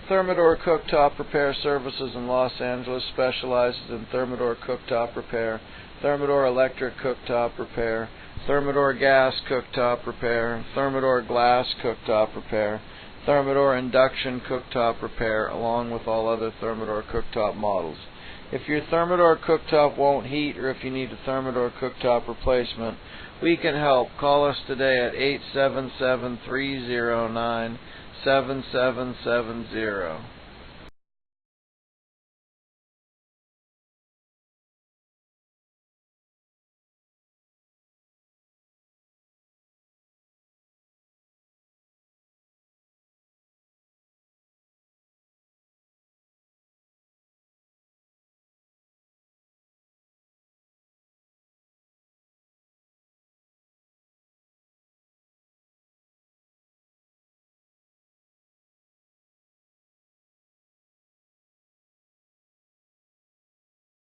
Thermador Cooktop Repair Services in Los Angeles specializes in Thermador cooktop repair, Thermador electric cooktop repair, Thermador gas cooktop repair, Thermador glass cooktop repair, Thermador induction cooktop repair, along with all other Thermador cooktop models. If your Thermador cooktop won't heat, or if you need a Thermador cooktop replacement, we can help. Call us today at 877-309-7770.